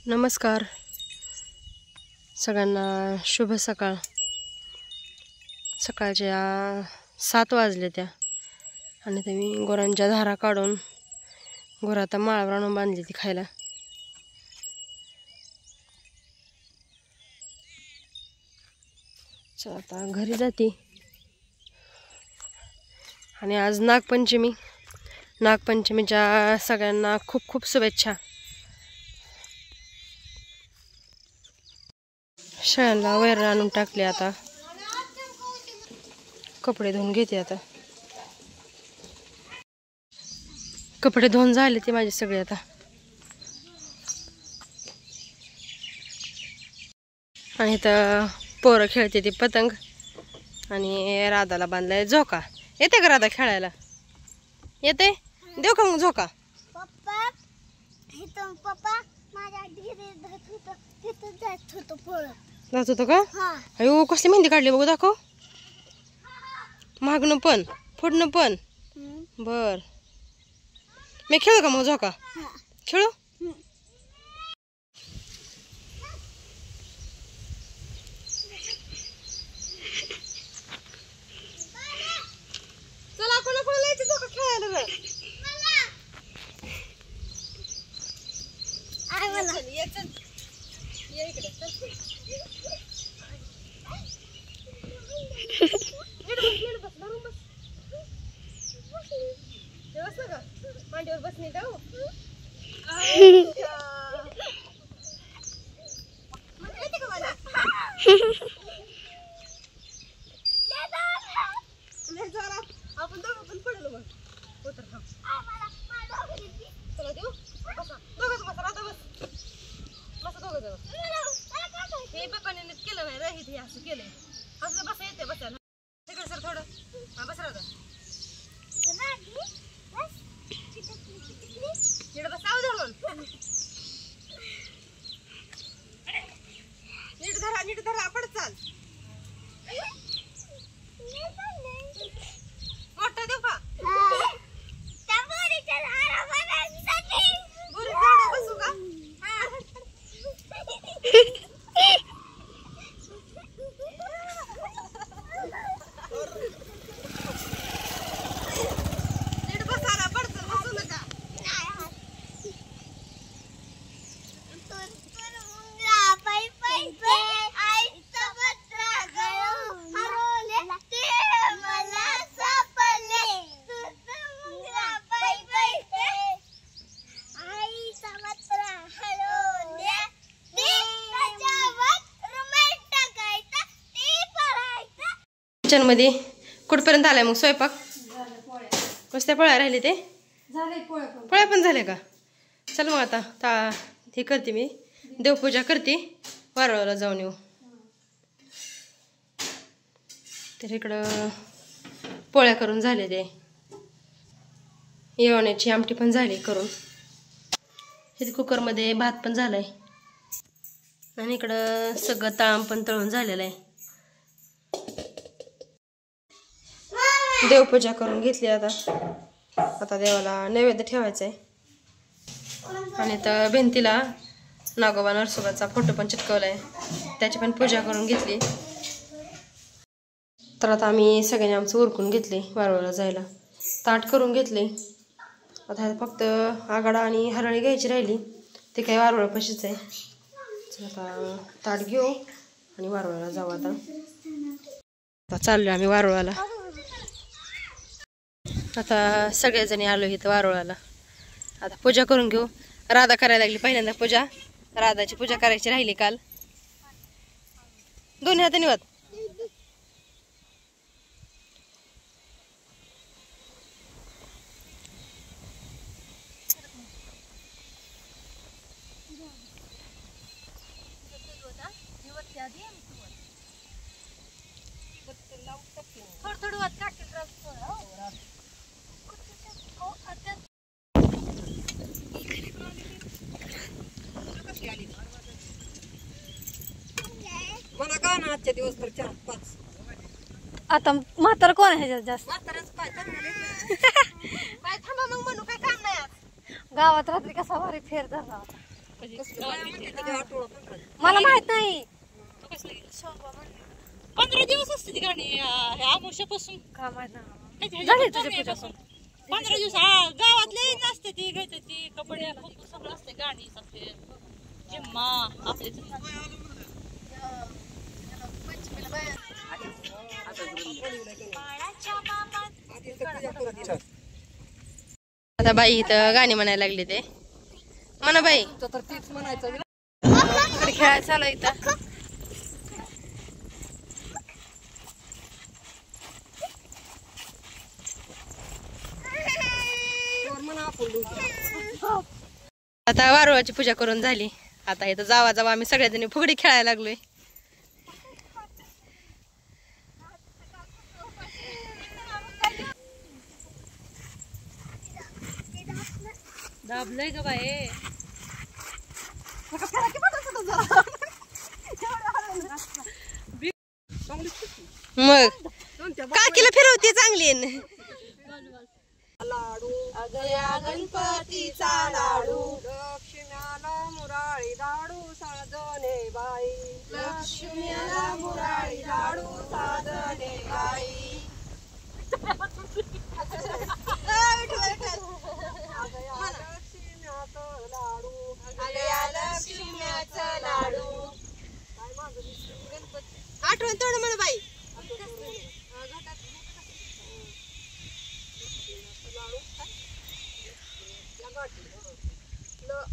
नमस्कार सगळ्यांना, शुभ सकाळ। सकाळच्या 7 वाजले त्या आणि मी गुरांच्या धारा काढून गुरं आता माळावर आणून बांधली ती खायला। चल आता घरी जाते। आणि आज नागपंचमी, नागपंचमीच्या सगळ्यांना खूप खूप शुभेच्छा। शेळ्यांना वैरण आणून टाकले, आता कपडे धुवून घेते। आता कपडे धुवून झाले ते माझे सगळे। आता आणि इथं पोरं खेळते ती पतंग आणि राधाला बांधलाय झोका। येते का राधा खेळायला? येते? देऊ का मग झोका? पप्पा पप्पा माझ्या जात होतं का? अयो कसली मेहंदी काढली बघू, दाखव। मागणं पण पुढणं पण। बर, मी खेळू का मग झोका? खेळू? चला कोणाला यायचं झोका खेळायला? मांडीवर बसणे का? आपण दोघं पण पडलो बघ। चला देऊ, दोघंच बस, राधा बस, बस दोघं जण। हे पप्पाने नीट केलं नाही रे, हे असं केलंय। असं बसा येते बसायला तिकडे सर थोडं। हा बस राधा, नीट बस, सावधान नीट धरा, नीट धरा, पड चाल। मोठा देऊ का? बसू का? नीट बसायला पडतं, बसू नका। किचन मध्ये कुठपर्यंत आलाय मग स्वयंपाक? कसल्या पोळ्या राहिले ते? पोळ्या पण झाल्या का? चल मग आता हे करते, मी देवपूजा करते, वारुळाला जाऊन येऊ। तर इकडं पोळ्या करून झाले, ते येवण्याची आमटी पण झाली करून। इथे कुकरमध्ये भात पण झालाय आणि इकडं सगळं ताम पण तळून झालेलं आहे। देवपूजा करून घेतली। आता देवाला नैवेद्य ठेवायचा आहे। आणि तर भिंतीला नागोबा नरसोबाचा फोटो पण चिटकवलाय, त्याची पण पूजा करून घेतली। तर आता आम्ही सगळ्यांनी आमचं उरकून घेतले, वारुळाला जायला ताट करून घेतले। आता फक्त आगाडा आणि हरळी घ्यायची राहिली, ते काही वारुळापाशीच आहे। चल आता ताट घेऊ आणि वारुळाला जाऊ। आता चाललो आम्ही वारुळाला। आता सगळेजणी आलो इथं वारुळाला। आता पूजा करून घेऊ। राधा करायला लागली पहिल्यांदा पूजा। राधाची पूजा करायची राहिली काल। दोन्ही हातांनी वाद। थोडं वाद काढते। मला का ना आजच्या दिवस तर 4-5 आता म्हातार कोण आहे जास्त? म्हाताराच पाय थांबा मग म्हणू काय काम नाही आज। गावात रात्री कसा भारी फेर धरला होता। मला माहित नाही. 15 दिवस असते ती गाणी ह्या आमुष्यापासून. का माहित नाही. 15 दिवस गावातले नसते ती घेते ती कबड्डी खो खो सगळं असते गाणी सगळे जिम्मा आपले. आता बाई इथं गाणी म्हणायला लागले ते म्हणा बाई. खेळायला चालू इथं. आता वारुळाची पूजा करून झाली. आता इथं जावा जावा आम्ही सगळ्याजणी फुगडी खेळायला लागलोय. दाबलंय ग बाई. मग काकीला फिरवते चांगली. लाडू अगया गणपतीचा लाडू लक्ष्म्याला मुराळी लाडू साजने बाई लक्ष्म्याला मुराळी लाडू साजने बाई अगया लक्ष्म्याचं लाडू आठवण तेवढं म्हणा बाई.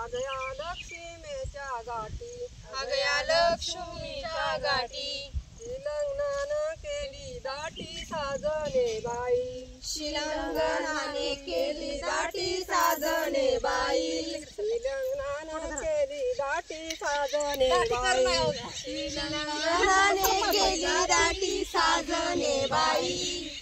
अगया लक्ष्मीच्या गाठी अगया लक्ष्मीच्या गाठी शिलंगणानं केली दाटी साजने बाई शिलंगणाने केली दाटी साजने बाई शिलंगणानं केली दाटी साजने बाई शिलंगणाने केली दाटी साजने बाई.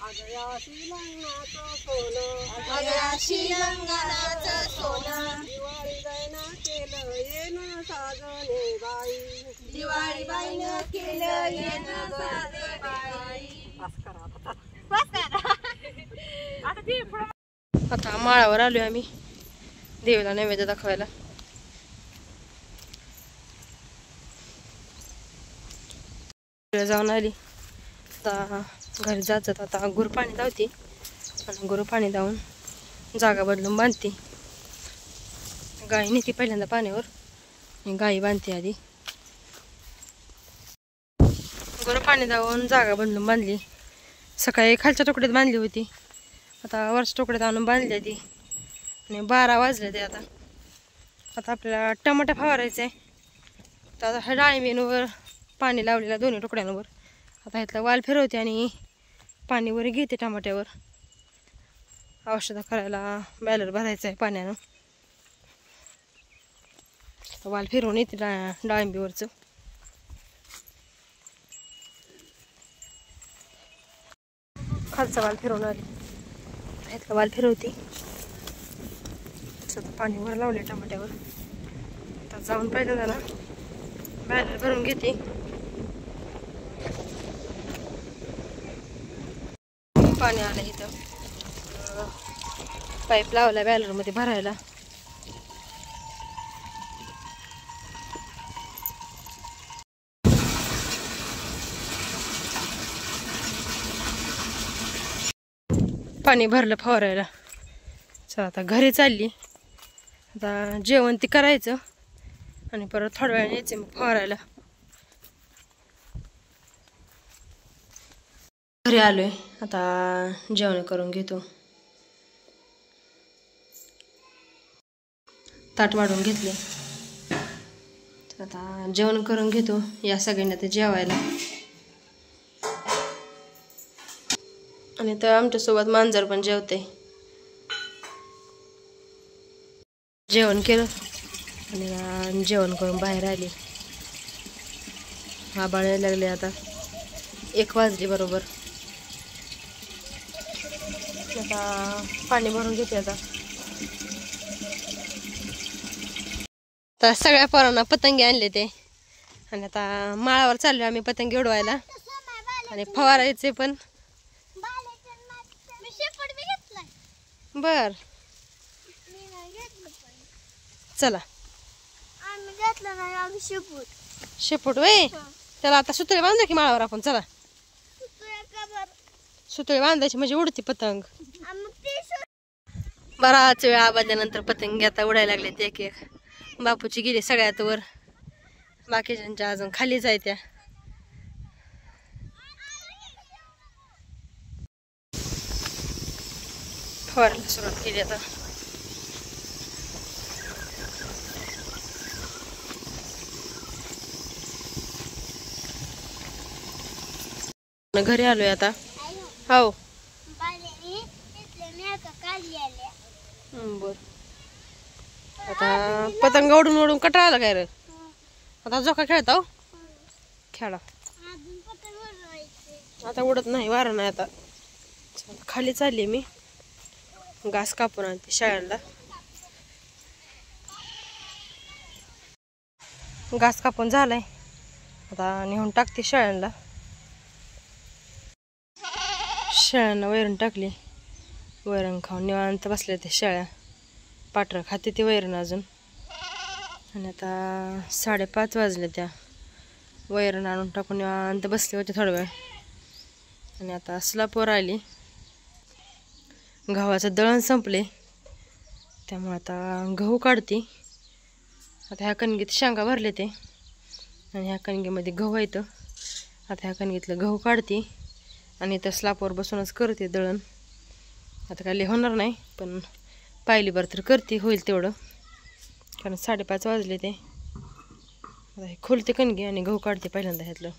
अगया शिलंगणाचं सोनं अगया शिलंगणाचं सोनं दिवाळी बाईनं केलं येणं साजने बाई दिवाळी बाईनं केलं येणं साजने बाई. आता माळावर आलोय आम्ही देवीला नैवेद्य दाखवायला. जाऊन आली आता घरी जात आता गुरु पाणी धावते आणि गुरु पाणी धावून जागा बदलून बांधते. गाई नेते पहिल्यांदा पाण्यावर आणि गाई बांधते आधी. गुरु पाणी धावून जागा बदलून बांधली. सकाळी खालच्या तुकड्यात बांधली होती आता वरच्या तुकड्यात आणून बांधली आधी आणि 12 वाजले ते. आता आपल्याला टमाटा फवारायचं आहे. तर आता ह्या डाळिंबींवर पाणी लावलेलं दोन्ही तुकड्यांवर. आता ह्यातला वाल फिरवते आणि पाणी वर घेते टमाट्यावर. औषधं करायला बॅलर भरायचं आहे पाण्यानं. वाल फिरवून येते डाळिंबीवरचं. खालचा वाल फिरवून आली ह्यातला वाल फिरवते. पाणी वर लावले टमाट्यावर. आता जाऊन पाहिजे ना बॅलर भरून घेते. पाणी आलं इथं पाईप लावला बॅलर मध्ये भरायला. पाणी भरलं फवारायला. चला आता घरी चालली. आता जेवण ती करायचं आणि परत थोड्या वेळाने यायचं मग फवारायला. घरी आलोय आता जेवण करून घेतो. ताट वाढून घेतले आता जेवण करून घेतो. या सगळ्यांना ते जेवायला. आणि तर आमच्यासोबत मांजर पण जेवते. जेवण केलं आणि जेवण करून बाहेर आली. आभाळ यायला लागले. आता 1 वाजले बरोबर. आता पाणी भरून घेते. आता सगळ्या पोरांना पतंगे आणले ते आणि आता माळावर चाललो आम्ही पतंग उडवायला आणि फवारायचे पण. बर चला शेपूट वय त्याला आता सुतळे बांधू की माळावर आपण. चला सुतळे बांधायची म्हणजे उडती पतंग. बराच वेळ आबादल्यानंतर पतंग आता उडायला लागले ते एक एक. बापूची गेली सगळ्यात वर, बाकीच्यांच्या अजून खालीच आहे त्या. फवारायला सुरुवात केली आता. घरी आलोय आता. हो बर. आता पतंग उडून उडून कटाळा आला काय रे. आता झोका खेळता हो, खेळा. आता उडत नाही, वारा नाही आता. खाली चालली मी, घास कापून आणते शाळेला. घास कापून झालाय, आता नेऊन टाकते शाळेला. शेळ्यांना वैरण टाकली, वैरण खाऊन निवांत बसले ते शेळ्या. पाठरं खाते ती वैरण अजून. आणि आता 5:30 वाजले, त्या वैरण आणून टाकून निवांत बसले होते थोडा वेळ. आणि आता स्लापवर आली. गव्हाचं दळण संपले, त्यामुळे आता गहू काढते. आता ह्या कणगीत शेंगा भरले ते, आणि ह्या कणगीमध्ये गहू येतं. आता ह्या कणगीतलं गहू काढते आणि इथं स्लापवर बसूनच करते दळण. आता काय लय होणार नाही, पण पाहिली बरं तर करते, होईल तेवढं. कारण 5:30 वाजले ते. आता हे खोलते कणगी आणि गहू काढते पहिल्यांदा ह्यातलं.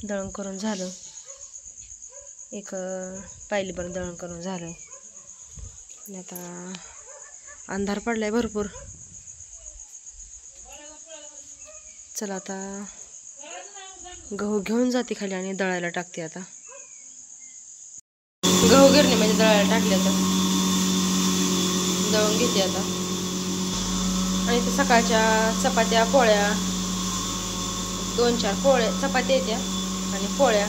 दळण करून झालं, एक पायलीभर दळण करून झालं. आणि आता अंधार पडलाय भरपूर. चला आता गहू घेऊन जाते खाली आणि दळायला टाकते. आता गहू गिरणे म्हणजे दळायला टाकले, आता दळून घेते आता. आणि ते सकाळच्या चपात्या पोळ्या, 2-4 पोळ्या चपात्या येत्या आणि पोळ्या.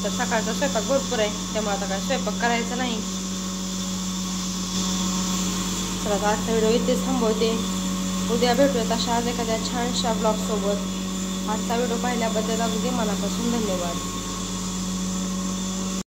तर सकाळचा स्वयंपाक भरपूर आहे, त्यामुळे आता काय स्वयंपाक करायचा नाही. तर आता आजचा व्हिडिओ इथेच थांबवते. उद्या भेटूयात अशा आज एखाद्या छानशा ब्लॉग सोबत. आजचा व्हिडिओ पाहिल्याबद्दल अगदी मनापासून धन्यवाद.